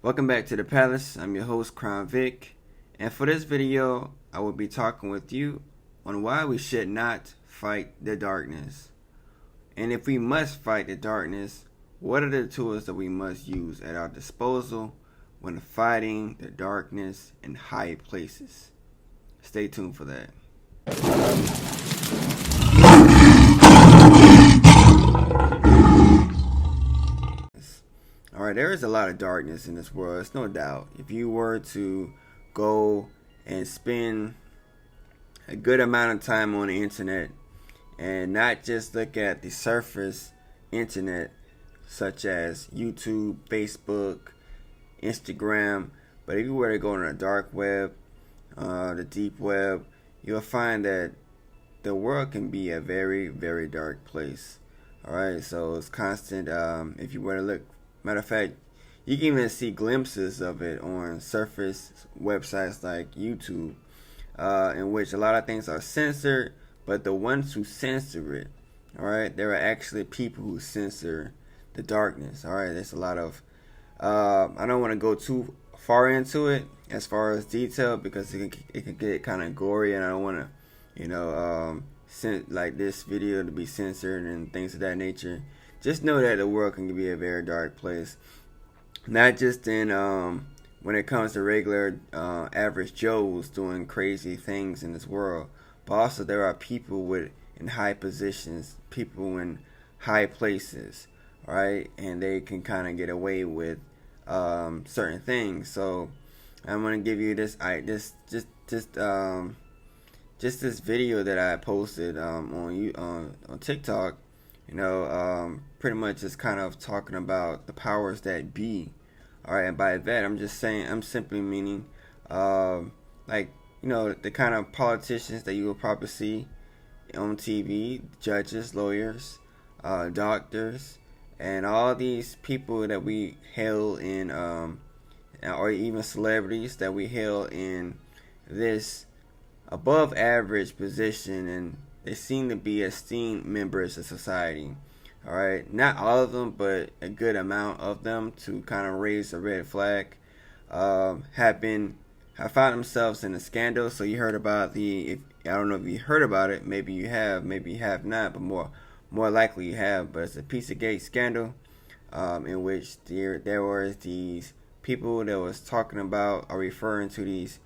Welcome back to the Palace. I'm your host, Crown Vic, and for this video, I will be talking with you on why we should not fight the darkness. And if we must fight the darkness, what are the tools that we must use at our disposal when fighting the darkness in high places? Stay tuned for that. Alright, there is a lot of darkness in this world, it's no doubt. If you were to go and spend a good amount of time on the internet and not just look at the surface internet such as YouTube, Facebook, Instagram, but if you were to go on the dark web, the deep web, you'll find that the world can be a very, very dark place. Alright, so it's constant. If you were to look, matter of fact, you can even see glimpses of it on surface websites like YouTube, in which a lot of things are censored, but the ones who censor it, alright, there are actually people who censor the darkness. Alright, there's a lot of, I don't want to go too far into it as far as detail because it can get kind of gory, and I don't want to, like this video to be censored and things of that nature. Just know that the world can be a very dark place, not just in when it comes to regular average Joes doing crazy things in this world, but also there are people in high positions, people in high places, right? And they can kind of get away with certain things. So I'm gonna give you this this video that I posted on TikTok. Pretty much just kind of talking about the powers that be. Alright, and by that I'm simply meaning the kind of politicians that you will probably see on TV, judges, lawyers, doctors, and all these people that we hail in, or even celebrities that we hail in this above average position, and they seem to be esteemed members of society. Alright, not all of them, but a good amount of them, to kind of raise a red flag, have found themselves in a scandal. So you heard about I don't know if you heard about it, maybe you have not, but more likely you have. But it's a Pizzagate scandal, in which there was these people that was talking about or referring to these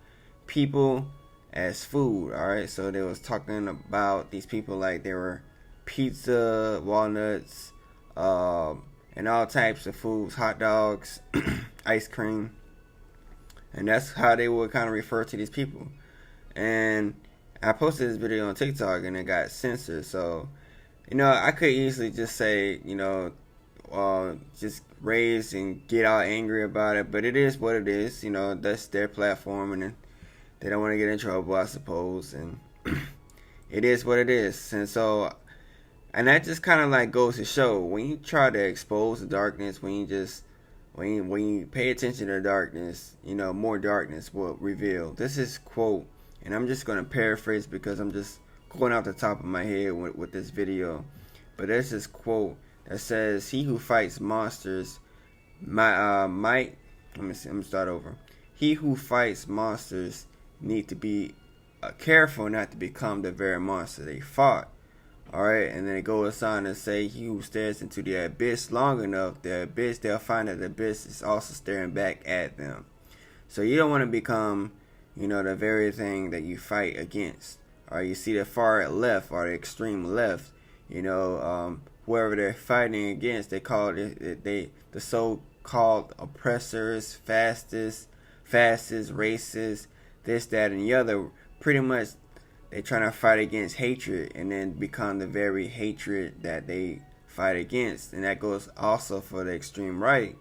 people as food. Alright, so they was talking about these people like they were pizza, walnuts, and all types of foods, hot dogs, ice cream, and that's how they would kind of refer to these people. And I posted this video on TikTok and it got censored. So I could easily just say just raise and get all angry about it, but it is what it is. That's their platform, and they don't want to get in trouble, I suppose, and it is what it is. And that just kind of like goes to show, when you try to expose the darkness, when you pay attention to the darkness, more darkness will reveal. This is quote, and I'm just going to paraphrase because I'm just going off the top of my head with this video. But there's this quote that says, "He who fights monsters let me start over. He who fights monsters need to be careful not to become the very monster they fought." Alright, and then it goes on to say, "He who stares into the abyss long enough, they'll find that the abyss is also staring back at them." So you don't want to become, the very thing that you fight against. Or you see the far left or the extreme left, whoever they're fighting against, they call it the so-called oppressors, fascists, racists, this, that, and the other. Pretty much they're trying to fight against hatred and then become the very hatred that they fight against. And that goes also for the extreme right.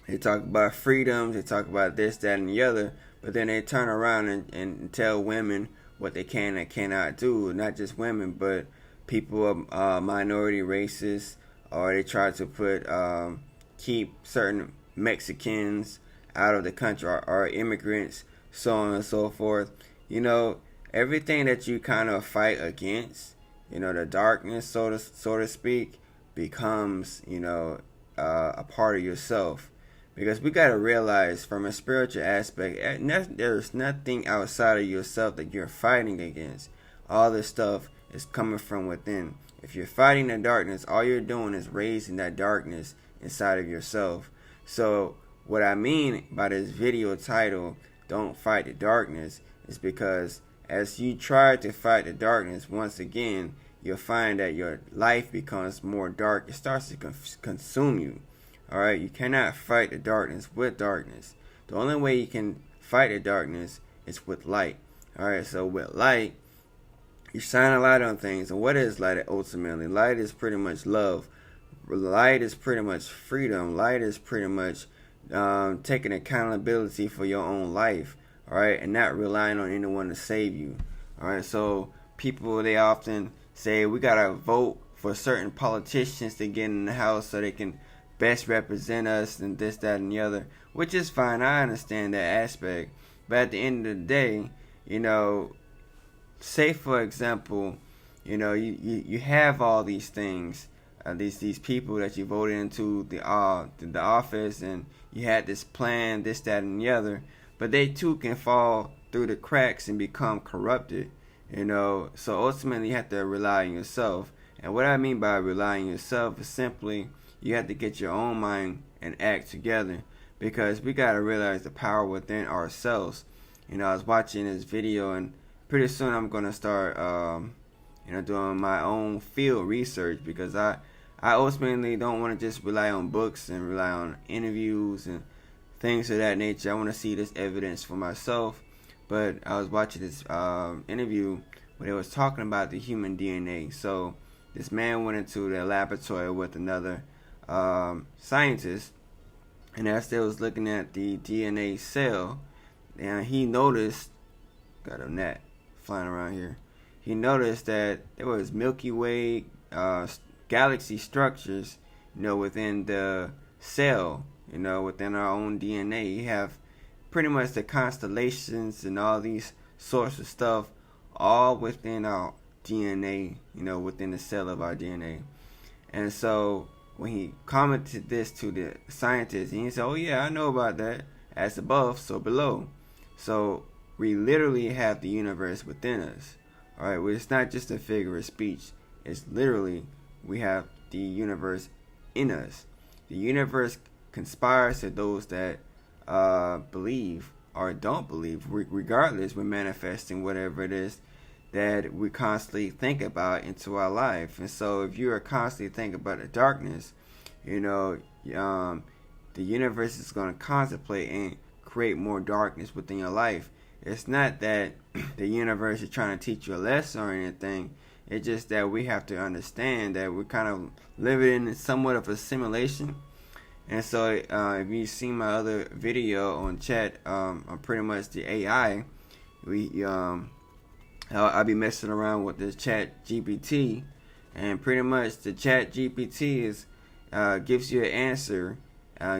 They talk about freedoms, they talk about this, that, and the other, but then they turn around and tell women what they can and cannot do. Not just women, but people of minority races, or they try to keep certain Mexicans out of the country, or immigrants, so on and so forth. Everything that you kind of fight against, the darkness, so to speak, becomes, a part of yourself. Because we got to realize from a spiritual aspect, there's nothing outside of yourself that you're fighting against. All this stuff is coming from within. If you're fighting the darkness, all you're doing is raising that darkness inside of yourself. So what I mean by this video title, Don't Fight the Darkness, is because as you try to fight the darkness, once again, you'll find that your life becomes more dark. It starts to consume you. Alright, you cannot fight the darkness with darkness. The only way you can fight the darkness is with light. Alright, so with light, you shine a light on things. And what is light ultimately? Light is pretty much love. Light is pretty much freedom. Light is pretty much taking accountability for your own life. Alright, and not relying on anyone to save you. Alright, so people, they often say we gotta vote for certain politicians to get in the house so they can best represent us and this, that, and the other, which is fine. I understand that aspect. But at the end of the day, say for example, you have all these things, these people that you voted into the office, and you had this plan, this, that, and the other, but they too can fall through the cracks and become corrupted. So ultimately you have to rely on yourself. And what I mean by relying on yourself is simply you have to get your own mind and act together, because we got to realize the power within ourselves. I was watching this video, and pretty soon I'm going to start doing my own field research, because I ultimately don't want to just rely on books and rely on interviews and things of that nature. I want to see this evidence for myself. But I was watching this interview where they was talking about the human DNA. So this man went into the laboratory with another scientist, and as they was looking at the DNA cell, and he noticed, got a gnat flying around here, he noticed that there was Milky Way galaxy structures, within the cell, within our own DNA. You have pretty much the constellations and all these sorts of stuff all within our DNA, within the cell of our DNA. And so when he commented this to the scientist, he said, oh yeah, I know about that. As above, so below. So we literally have the universe within us. Alright, well, it's not just a figure of speech. It's literally, we have the universe in us. The universe conspires to those that believe or don't believe. Regardless, we're manifesting whatever it is that we constantly think about into our life. And so if you are constantly thinking about the darkness, the universe is going to contemplate and create more darkness within your life. It's not that the universe is trying to teach you a lesson or anything. It's just that we have to understand that we're kind of living in somewhat of a simulation. And so if you've seen my other video on chat, on pretty much the AI, I'll be messing around with this Chat GPT, and pretty much the Chat GPT is gives you an answer,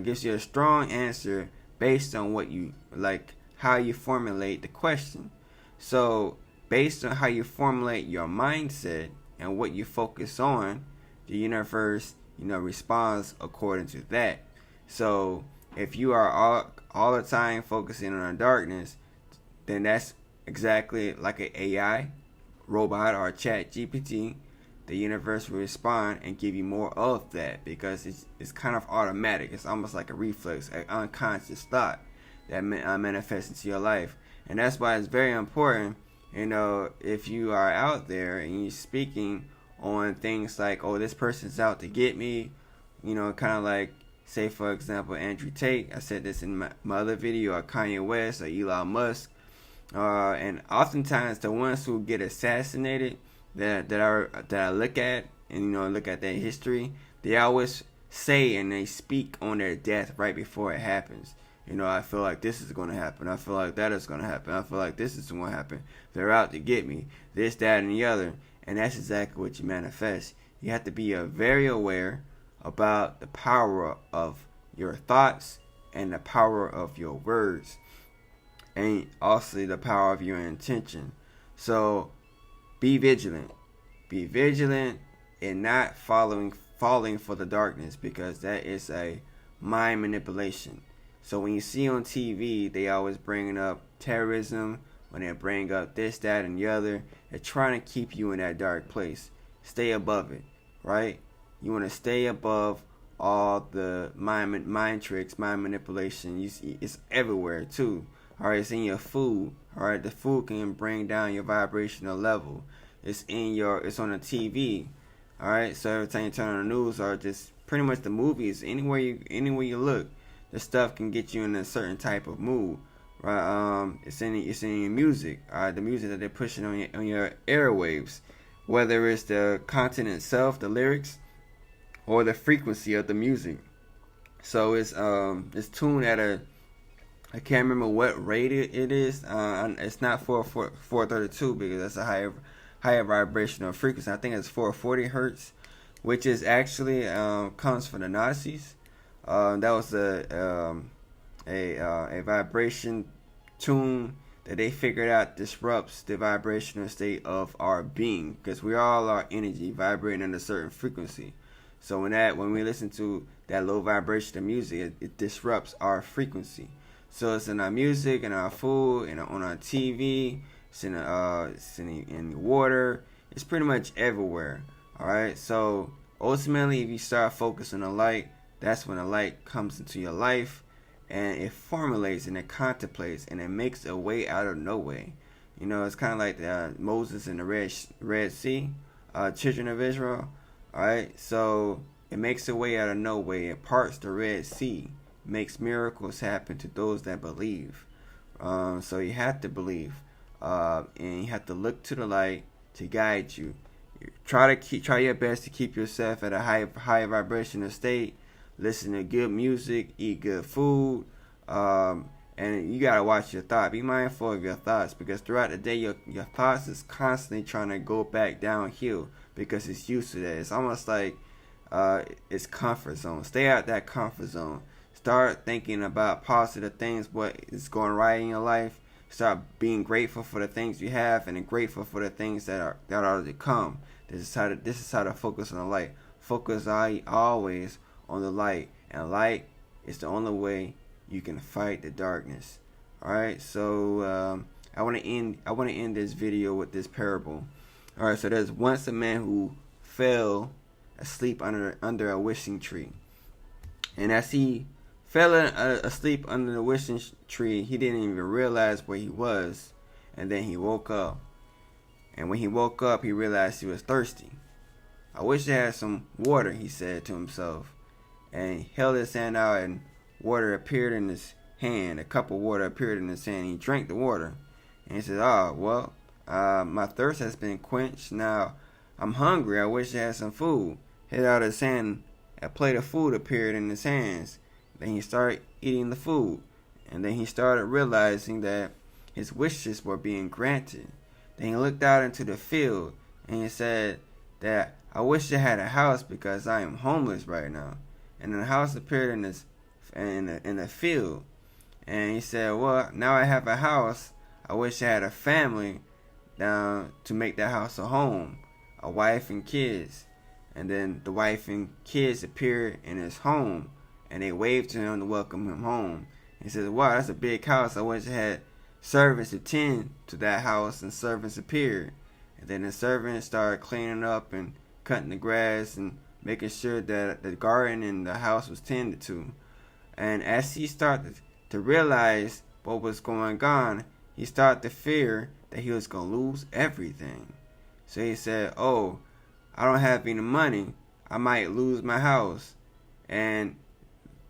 gives you a strong answer based on what you like, how you formulate the question. So based on how you formulate your mindset and what you focus on, the universe, responds according to that. So if you are all the time focusing on the darkness, then that's exactly like an AI robot or a Chat GPT. The universe will respond and give you more of that, because it's kind of automatic. It's almost like a reflex, an unconscious thought that manifests into your life. And that's why it's very important, if you are out there and you're speaking on things like, oh, this person's out to get me, kind of like, say for example, Andrew Tate. I said this in my other video, or Kanye West, or Elon Musk. And oftentimes the ones who get assassinated that I look at and look at their history, they always say and they speak on their death right before it happens. I feel like this is going to happen. I feel like that is going to happen. I feel like this is going to happen. They're out to get me. This, that, and the other. And that's exactly what you manifest. You have to be very aware about the power of your thoughts and the power of your words, and also the power of your intention. So be vigilant. Be vigilant in not falling for the darkness, because that is a mind manipulation. So when you see on TV, they always bringing up terrorism, when they bring up this, that, and the other. They're trying to keep you in that dark place. Stay above it, right? You want to stay above all the mind tricks, mind manipulation. You see, it's everywhere too. All right, it's in your food. All right, the food can bring down your vibrational level. It's on the TV. All right, so every time you turn on the news or just pretty much the movies, anywhere you look, the stuff can get you in a certain type of mood. Right? It's in your music. The music that they're pushing on your airwaves, whether it's the content itself, the lyrics, or the frequency of the music. So it's tuned at I can't remember what rate it is. It's not 432 because that's a higher vibrational frequency. I think it's 440 hertz, which is actually comes from the Nazis. That was a vibration tune that they figured out disrupts the vibrational state of our being, because we all are energy vibrating at a certain frequency. So when we listen to that low vibration of music, it disrupts our frequency. So it's in our music, in our food, on our TV, it's in the water. It's pretty much everywhere. All right. So ultimately, if you start focusing on the light, that's when the light comes into your life, and it formulates and it contemplates and it makes a way out of no way. You know, it's kind of like Moses in the Red Sea, children of Israel. All right. So it makes a way out of no way. It parts the Red Sea, makes miracles happen to those that believe. So you have to believe, and you have to look to the light to guide you. Try your best to keep yourself at a high vibrational state. Listen to good music, eat good food, and you gotta watch your thoughts. Be mindful of your thoughts, because throughout the day your thoughts is constantly trying to go back downhill because it's used to that. It's almost like it's comfort zone. Stay out that comfort zone. Start thinking about positive things, what is going right in your life. Start being grateful for the things you have and grateful for the things that are to come. This is how to focus on the light. Focus always on the light, and light is the only way you can fight the darkness. All right, so I want to end this video with this parable. All right, so there's once a man who fell asleep under a wishing tree, and as he fell asleep under the wishing tree, he didn't even realize where he was, and then he woke up. And when he woke up, he realized he was thirsty. I wish I had some water, he said to himself. And he held his hand out, and water appeared in his hand. A cup of water appeared in his hand. He drank the water. And he said, my thirst has been quenched. Now I'm hungry. I wish I had some food. Held out his hand. A plate of food appeared in his hands. Then he started eating the food. And then he started realizing that his wishes were being granted. Then he looked out into the field, and he said that I wish I had a house because I am homeless right now. And then the house appeared in the field. And he said, well, now I have a house. I wish I had a family to make that house a home, a wife and kids. And then the wife and kids appeared in his home, and they waved to him to welcome him home. He said, wow, that's a big house. I wish I had servants attend to that house. And servants appeared. And then the servants started cleaning up and cutting the grass and making sure that the garden and the house was tended to. And as he started to realize what was going on, he started to fear that he was going to lose everything. So he said, oh, I don't have any money. I might lose my house. And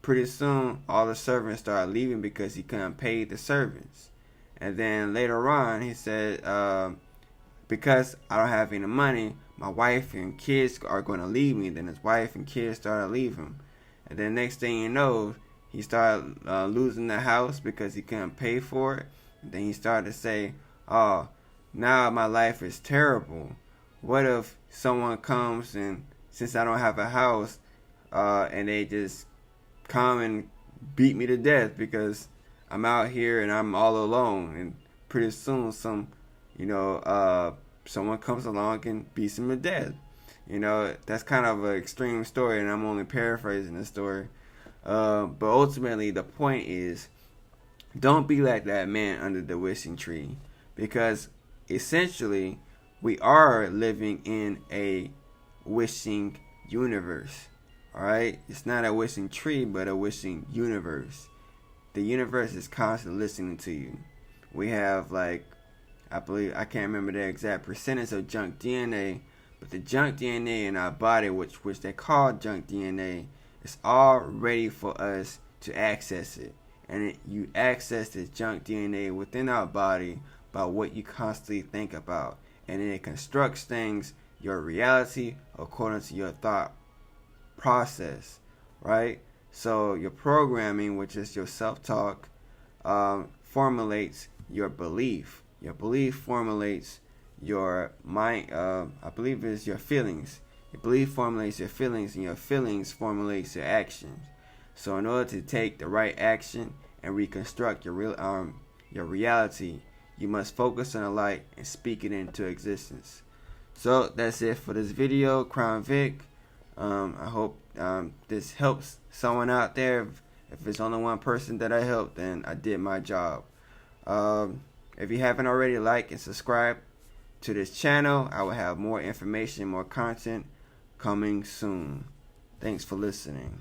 pretty soon, all the servants started leaving because he couldn't pay the servants. And then later on, he said, because I don't have any money, my wife and kids are going to leave me. Then his wife and kids started leaving him. And then next thing you know, he started losing the house because he couldn't pay for it. And then he started to say, oh, now my life is terrible. What if someone comes and, since I don't have a house, and they just come and beat me to death because I'm out here and I'm all alone. And pretty soon someone comes along and beats him to death. You know, that's kind of an extreme story, and I'm only paraphrasing the story. But ultimately, the point is, don't be like that man under the wishing tree, because essentially we are living in a wishing universe. All right, it's not a wishing tree, but a wishing universe. The universe is constantly listening to you. We have, like, I believe, I can't remember the exact percentage of junk DNA, but the junk DNA in our body, which they call junk DNA, is all ready for us to access it. And you access this junk DNA within our body by what you constantly think about, and then it constructs things, your reality, according to your thought process, right? So your programming, which is your self-talk, formulates your belief. Your belief formulates your mind. I believe is your feelings. Your belief formulates your feelings, and your feelings formulates your actions. So in order to take the right action and reconstruct your reality, you must focus on the light and speak it into existence. So that's it for this video, Crown Vic. I hope this helps someone out there. If it's only one person that I helped, then I did my job. If you haven't already, like and subscribe to this channel. I will have more information, more content coming soon. Thanks for listening.